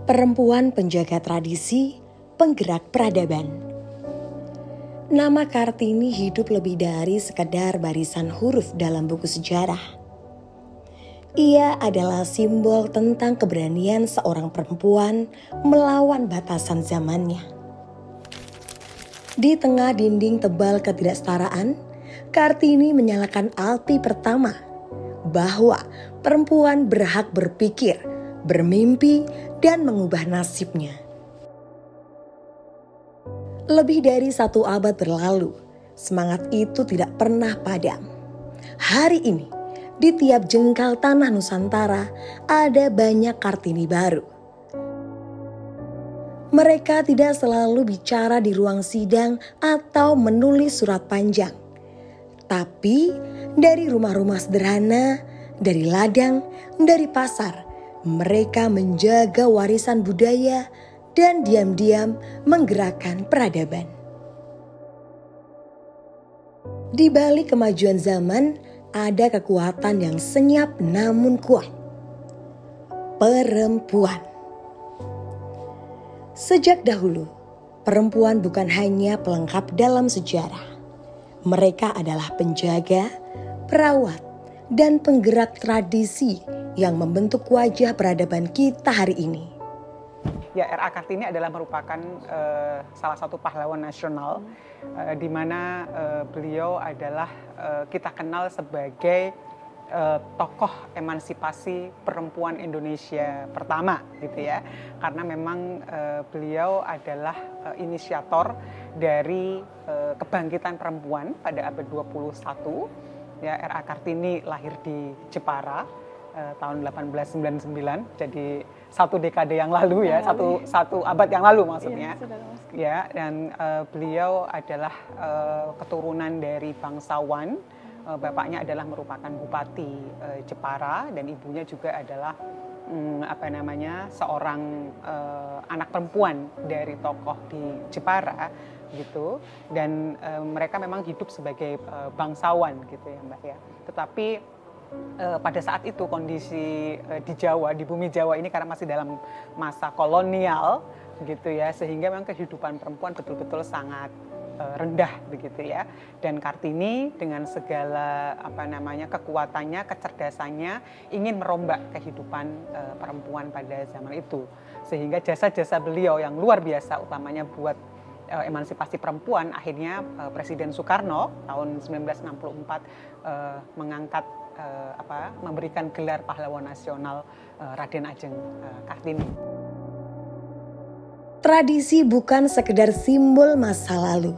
Perempuan penjaga tradisi, penggerak peradaban. Nama Kartini hidup lebih dari sekedar barisan huruf dalam buku sejarah. Ia adalah simbol tentang keberanian seorang perempuan melawan batasan zamannya. Di tengah dinding tebal ketidaksetaraan, Kartini menyalakan api pertama bahwa perempuan berhak berpikir, bermimpi, dan mengubah nasibnya. Lebih dari 1 abad berlalu, semangat itu tidak pernah padam. Hari ini, di tiap jengkal tanah Nusantara, ada banyak Kartini baru. Mereka tidak selalu bicara di ruang sidang atau menulis surat panjang. Tapi dari rumah-rumah sederhana, dari ladang, dari pasar, mereka menjaga warisan budaya dan diam-diam menggerakkan peradaban. Di balik kemajuan zaman, ada kekuatan yang senyap namun kuat. Perempuan. Sejak dahulu, perempuan bukan hanya pelengkap dalam sejarah. Mereka adalah penjaga, perawat, dan penggerak tradisi yang membentuk wajah peradaban kita hari ini. Ya, R.A. Kartini adalah merupakan salah satu pahlawan nasional, di mana beliau adalah kita kenal sebagai tokoh emansipasi perempuan Indonesia pertama, gitu ya. Karena memang beliau adalah inisiator dari kebangkitan perempuan pada abad 21. Ya, R.A. Kartini lahir di Jepara tahun 1899, jadi 1 dekade yang lalu ya, satu abad yang lalu maksudnya. Ya, dan beliau adalah keturunan dari bangsawan. Bapaknya adalah merupakan bupati Jepara dan ibunya juga adalah seorang anak perempuan dari tokoh di Jepara gitu, dan mereka memang hidup sebagai bangsawan gitu ya Mbak ya. Tetapi pada saat itu kondisi di Jawa, di bumi Jawa ini karena masih dalam masa kolonial gitu ya, sehingga memang kehidupan perempuan betul-betul sangat rendah begitu ya. Dan Kartini dengan segala kekuatannya, kecerdasannya ingin merombak kehidupan perempuan pada zaman itu. Sehingga jasa-jasa beliau yang luar biasa utamanya buat emansipasi perempuan, akhirnya Presiden Soekarno tahun 1964 mengangkat memberikan gelar pahlawan nasional Raden Ajeng Kartini. Tradisi bukan sekedar simbol masa lalu.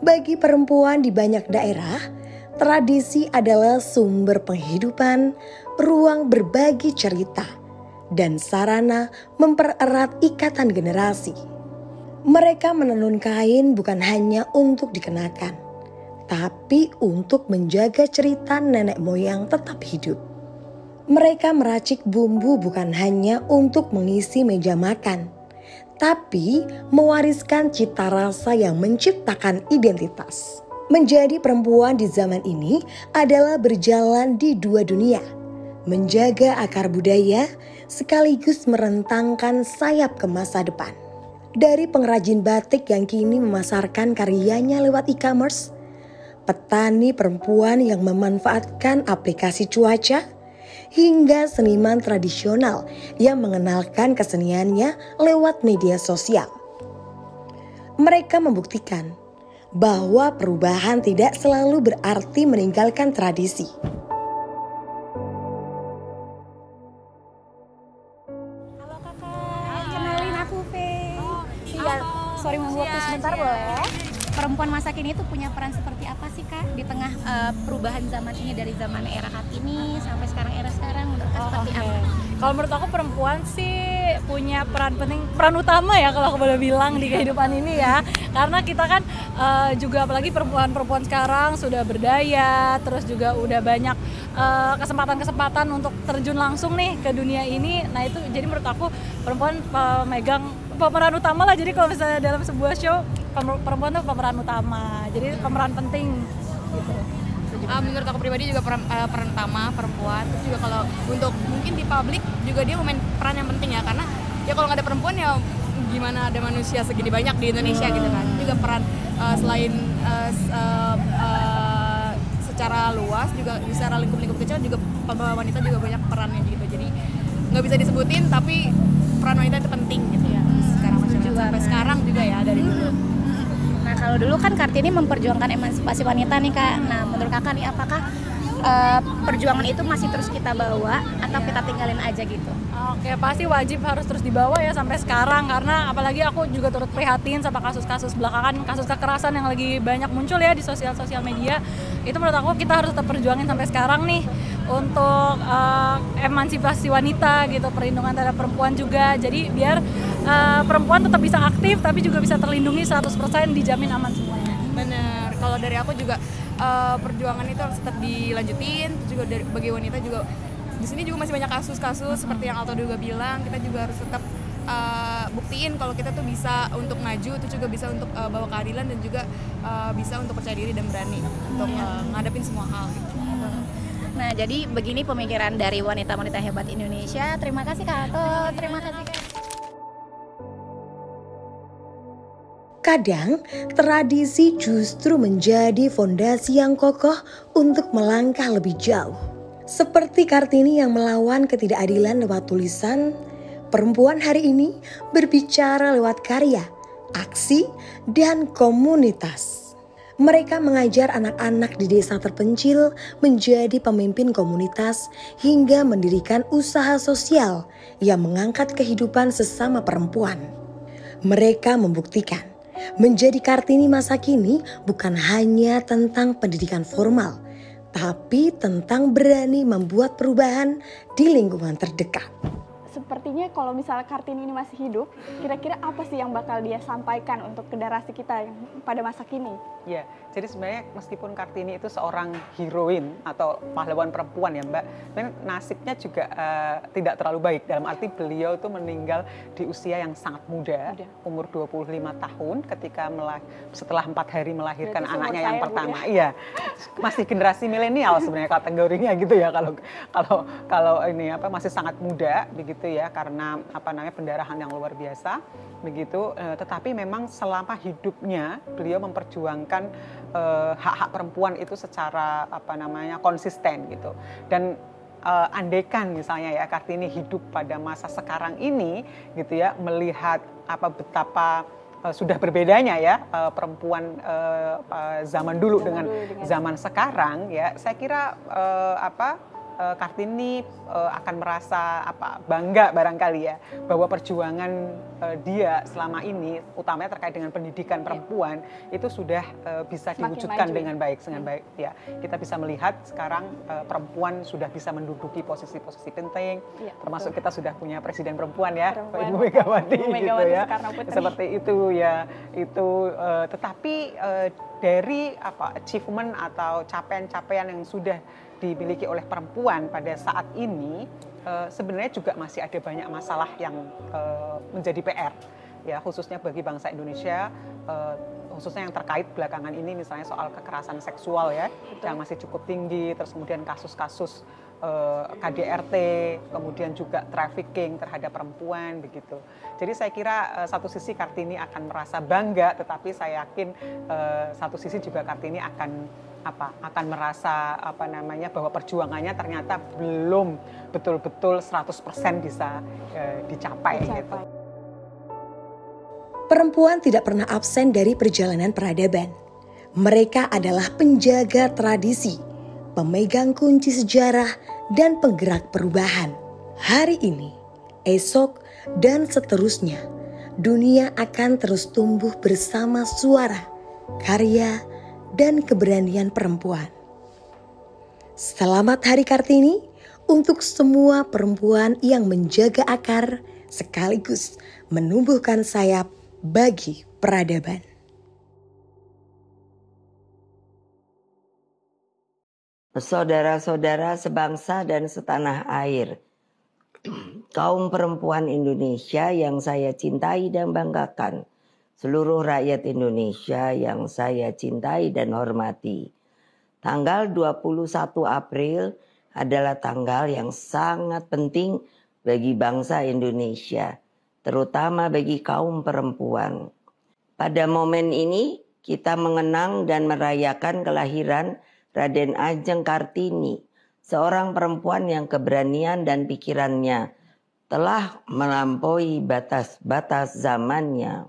Bagi perempuan di banyak daerah, tradisi adalah sumber penghidupan, ruang berbagi cerita, dan sarana mempererat ikatan generasi. Mereka menenun kain bukan hanya untuk dikenakan, tapi untuk menjaga cerita nenek moyang tetap hidup. Mereka meracik bumbu bukan hanya untuk mengisi meja makan, tapi mewariskan cita rasa yang menciptakan identitas. Menjadi perempuan di zaman ini adalah berjalan di 2 dunia, menjaga akar budaya sekaligus merentangkan sayap ke masa depan. Dari pengrajin batik yang kini memasarkan karyanya lewat e-commerce, petani perempuan yang memanfaatkan aplikasi cuaca, hingga seniman tradisional yang mengenalkan keseniannya lewat media sosial. Mereka membuktikan bahwa perubahan tidak selalu berarti meninggalkan tradisi. Halo kakak, kenalin aku Faye. Iya, sorry mau waktu sebentar boleh? Perempuan masa kini itu punya peran seperti apa sih Kak di tengah perubahan zaman ini, dari zaman era Kartini sampai sekarang era sekarang, menurut Kak seperti apa? Kalau menurut aku perempuan sih punya peran penting, peran utama ya kalau aku boleh bilang di kehidupan ini ya. Karena kita kan juga apalagi perempuan-perempuan sekarang sudah berdaya, terus juga udah banyak kesempatan-kesempatan untuk terjun langsung nih ke dunia ini. Nah itu jadi menurut aku perempuan memegang pemeran utama lah. Jadi kalau misalnya dalam sebuah show perempuan tuh pemeran utama, jadi pemeran penting gitu. Menurut aku pribadi juga peran utama perempuan. Terus juga kalau untuk mungkin di publik juga dia memain peran yang penting ya, karena ya kalau nggak ada perempuan ya gimana ada manusia segini banyak di Indonesia gitu kan. Juga peran selain secara luas juga secara lingkup kecil juga wanita juga banyak perannya gitu. Jadi nggak bisa disebutin tapi peran wanita itu penting gitu ya. Sekarang masyarakat sampai sekarang juga ya dari dulu. Nah kalau dulu kan Kartini memperjuangkan emansipasi wanita nih Kak. Nah menurut Kakak nih apakah perjuangan itu masih terus kita bawa atau kita tinggalin aja gitu? Oke, pasti wajib harus terus dibawa ya sampai sekarang, karena apalagi aku juga turut prihatin sama kasus-kasus belakangan, kasus kekerasan yang lagi banyak muncul ya di sosial media. Itu menurut aku kita harus tetap perjuangin sampai sekarang nih untuk emansipasi wanita gitu, perlindungan terhadap perempuan juga. Jadi biar perempuan tetap bisa aktif tapi juga bisa terlindungi 100%, dijamin aman semuanya. Bener, kalau dari aku juga perjuangan itu harus tetap dilanjutin. Terus juga bagi wanita juga di sini juga masih banyak kasus-kasus seperti yang Alto juga bilang, kita juga harus tetap buktiin kalau kita tuh bisa untuk maju, itu juga bisa untuk bawa keadilan dan juga bisa untuk percaya diri dan berani untuk ngadepin semua hal gitu. Nah jadi begini pemikiran dari wanita-wanita hebat Indonesia. Terima kasih Kak Alto, terima kasih Kak. Kadang, tradisi justru menjadi fondasi yang kokoh untuk melangkah lebih jauh. Seperti Kartini yang melawan ketidakadilan lewat tulisan, perempuan hari ini berbicara lewat karya, aksi, dan komunitas. Mereka mengajar anak-anak di desa terpencil menjadi pemimpin komunitas hingga mendirikan usaha sosial yang mengangkat kehidupan sesama perempuan. Mereka membuktikan menjadi Kartini masa kini bukan hanya tentang pendidikan formal, tapi tentang berani membuat perubahan di lingkungan terdekat. Sepertinya kalau misalnya Kartini ini masih hidup, kira-kira apa sih yang bakal dia sampaikan untuk generasi kita yang pada masa kini? Ya, jadi sebenarnya meskipun Kartini itu seorang heroin atau pahlawan perempuan ya Mbak, tapi nasibnya juga tidak terlalu baik. Dalam arti beliau itu meninggal di usia yang sangat muda. Umur 25 tahun ketika setelah 4 hari melahirkan anaknya yang pertama. Iya, masih generasi milenial sebenarnya kategorinya gitu ya kalau ini masih sangat muda begitu ya, karena pendarahan yang luar biasa begitu. Tetapi memang selama hidupnya beliau memperjuangkan hak-hak perempuan itu secara konsisten gitu. Dan andaikan misalnya ya Kartini hidup pada masa sekarang ini gitu ya, melihat betapa sudah berbedanya ya perempuan zaman dulu dengan zaman sekarang ya, saya kira Kartini akan merasa bangga barangkali ya bahwa perjuangan dia selama ini utamanya terkait dengan pendidikan perempuan itu sudah bisa diwujudkan dengan baik ya. Kita bisa melihat sekarang perempuan sudah bisa menduduki posisi-posisi penting, termasuk kita sudah punya presiden perempuan ya, Ibu Megawati gitu ya. Seperti itu ya. Tetapi dari achievement atau capaian-capaian yang sudah dimiliki oleh perempuan pada saat ini, sebenarnya juga masih ada banyak masalah yang menjadi PR ya, khususnya bagi bangsa Indonesia, khususnya yang terkait belakangan ini misalnya soal kekerasan seksual ya. Betul. Yang masih cukup tinggi, terus kemudian kasus-kasus KDRT, kemudian juga trafficking terhadap perempuan begitu. Jadi saya kira satu sisi Kartini akan merasa bangga, tetapi saya yakin satu sisi juga Kartini akan merasa bahwa perjuangannya ternyata belum betul-betul 100% bisa dicapai. Gitu. Perempuan tidak pernah absen dari perjalanan peradaban. Mereka adalah penjaga tradisi, pemegang kunci sejarah, dan penggerak perubahan. Hari ini, esok, dan seterusnya, dunia akan terus tumbuh bersama suara, karya, dan keberanian perempuan. Selamat Hari Kartini untuk semua perempuan yang menjaga akar sekaligus menumbuhkan sayap bagi peradaban. Saudara-saudara sebangsa dan setanah air, kaum perempuan Indonesia yang saya cintai dan banggakan, seluruh rakyat Indonesia yang saya cintai dan hormati. Tanggal 21 April adalah tanggal yang sangat penting bagi bangsa Indonesia, terutama bagi kaum perempuan. Pada momen ini kita mengenang dan merayakan kelahiran Raden Ajeng Kartini, seorang perempuan yang keberanian dan pikirannya telah melampaui batas-batas zamannya.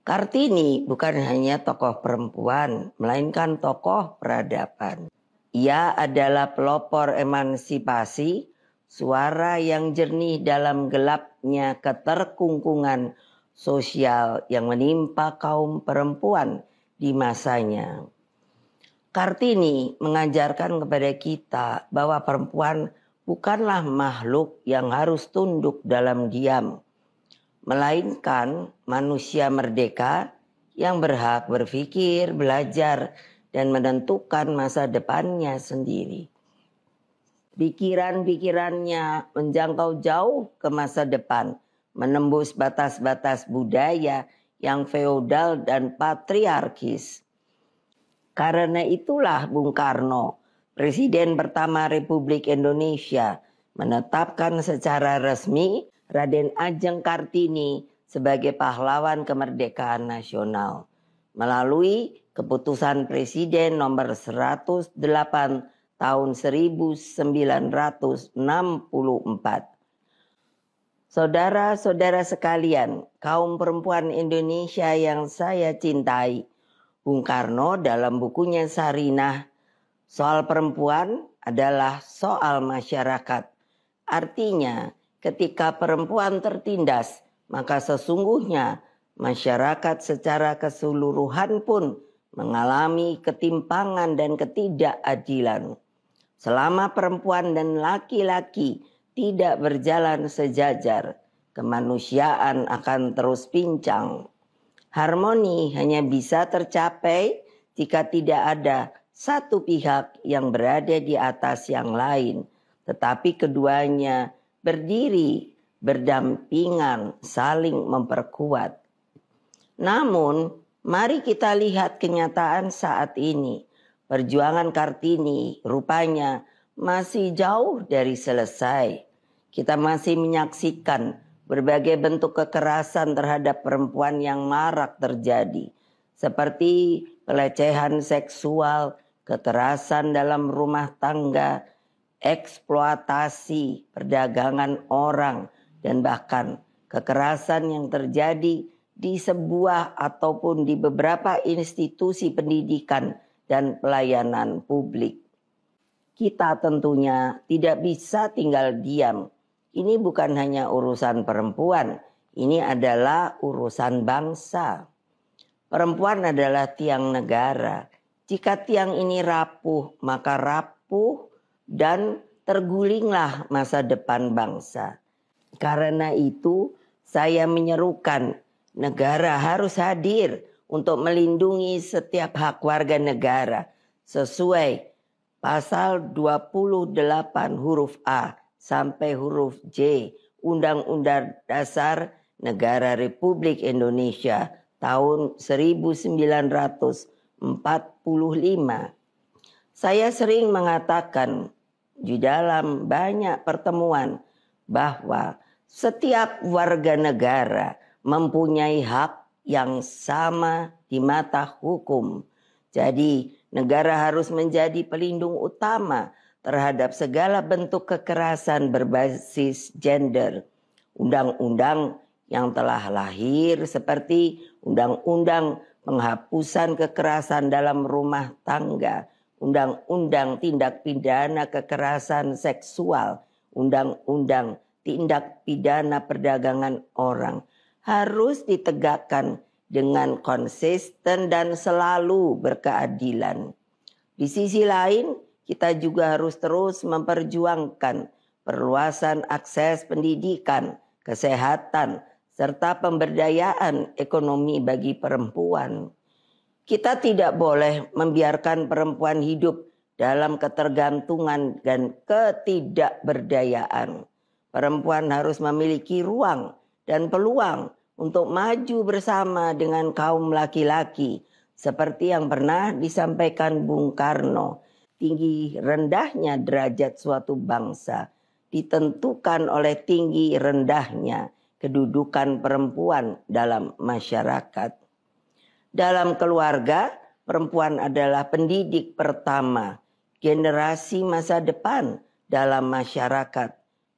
Kartini bukan hanya tokoh perempuan, melainkan tokoh peradaban. Ia adalah pelopor emansipasi, suara yang jernih dalam gelapnya keterkungkungan sosial yang menimpa kaum perempuan di masanya. Kartini mengajarkan kepada kita bahwa perempuan bukanlah makhluk yang harus tunduk dalam diam, melainkan manusia merdeka yang berhak berpikir, belajar, dan menentukan masa depannya sendiri. Pikiran-pikirannya menjangkau jauh ke masa depan, menembus batas-batas budaya yang feodal dan patriarkis. Karena itulah Bung Karno, Presiden pertama Republik Indonesia, menetapkan secara resmi Raden Ajeng Kartini sebagai pahlawan kemerdekaan nasional melalui keputusan Presiden nomor 108 tahun 1964. Saudara-saudara sekalian, kaum perempuan Indonesia yang saya cintai, Bung Karno dalam bukunya Sarinah, soal perempuan adalah soal masyarakat. Artinya, ketika perempuan tertindas, maka sesungguhnya masyarakat secara keseluruhan pun mengalami ketimpangan dan ketidakadilan. Selama perempuan dan laki-laki tidak berjalan sejajar, kemanusiaan akan terus pincang. Harmoni hanya bisa tercapai jika tidak ada satu pihak yang berada di atas yang lain, tetapi keduanya berdiri, berdampingan, saling memperkuat. Namun, mari kita lihat kenyataan saat ini. Perjuangan Kartini rupanya masih jauh dari selesai. Kita masih menyaksikan berbagai bentuk kekerasan terhadap perempuan yang marak terjadi, seperti pelecehan seksual, kekerasan dalam rumah tangga, eksploitasi, perdagangan orang, dan bahkan kekerasan yang terjadi di sebuah ataupun di beberapa institusi pendidikan dan pelayanan publik. Kita tentunya tidak bisa tinggal diam. Ini bukan hanya urusan perempuan, ini adalah urusan bangsa. Perempuan adalah tiang negara. Jika tiang ini rapuh, maka rapuh dan tergulinglah masa depan bangsa. Karena itu, saya menyerukan negara harus hadir untuk melindungi setiap hak warga negara sesuai pasal 28 huruf A sampai huruf J Undang-Undang Dasar Negara Republik Indonesia tahun 1945. Saya sering mengatakan di dalam banyak pertemuan bahwa setiap warga negara mempunyai hak yang sama di mata hukum. Jadi negara harus menjadi pelindung utama terhadap segala bentuk kekerasan berbasis gender. Undang-undang yang telah lahir seperti Undang-Undang Penghapusan Kekerasan dalam Rumah Tangga, Undang-Undang Tindak Pidana Kekerasan Seksual, Undang-Undang Tindak Pidana Perdagangan Orang harus ditegakkan dengan konsisten dan selalu berkeadilan. Di sisi lain, kita juga harus terus memperjuangkan perluasan akses pendidikan, kesehatan, serta pemberdayaan ekonomi bagi perempuan. Kita tidak boleh membiarkan perempuan hidup dalam ketergantungan dan ketidakberdayaan. Perempuan harus memiliki ruang dan peluang untuk maju bersama dengan kaum laki-laki. Seperti yang pernah disampaikan Bung Karno, tinggi rendahnya derajat suatu bangsa ditentukan oleh tinggi rendahnya kedudukan perempuan dalam masyarakat. Dalam keluarga, perempuan adalah pendidik pertama generasi masa depan dalam masyarakat.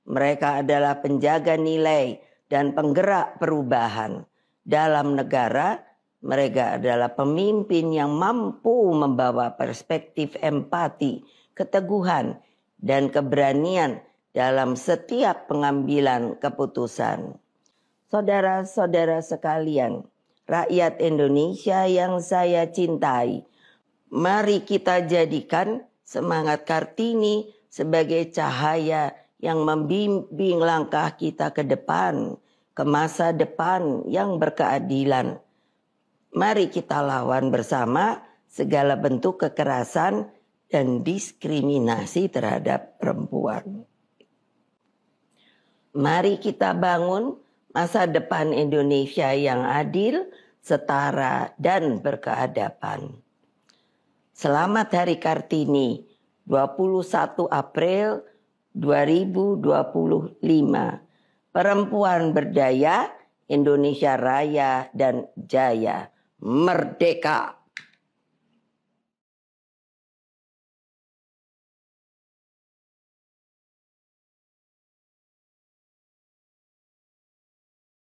Mereka adalah penjaga nilai dan penggerak perubahan. Dalam negara, mereka adalah pemimpin yang mampu membawa perspektif empati, keteguhan, dan keberanian dalam setiap pengambilan keputusan. Saudara-saudara sekalian, rakyat Indonesia yang saya cintai, mari kita jadikan semangat Kartini sebagai cahaya yang membimbing langkah kita ke depan, ke masa depan yang berkeadilan. Mari kita lawan bersama segala bentuk kekerasan dan diskriminasi terhadap perempuan. Mari kita bangun masa depan Indonesia yang adil, setara, dan berkeadaban. Selamat Hari Kartini, 21 April 2025. Perempuan berdaya, Indonesia raya dan jaya. Merdeka!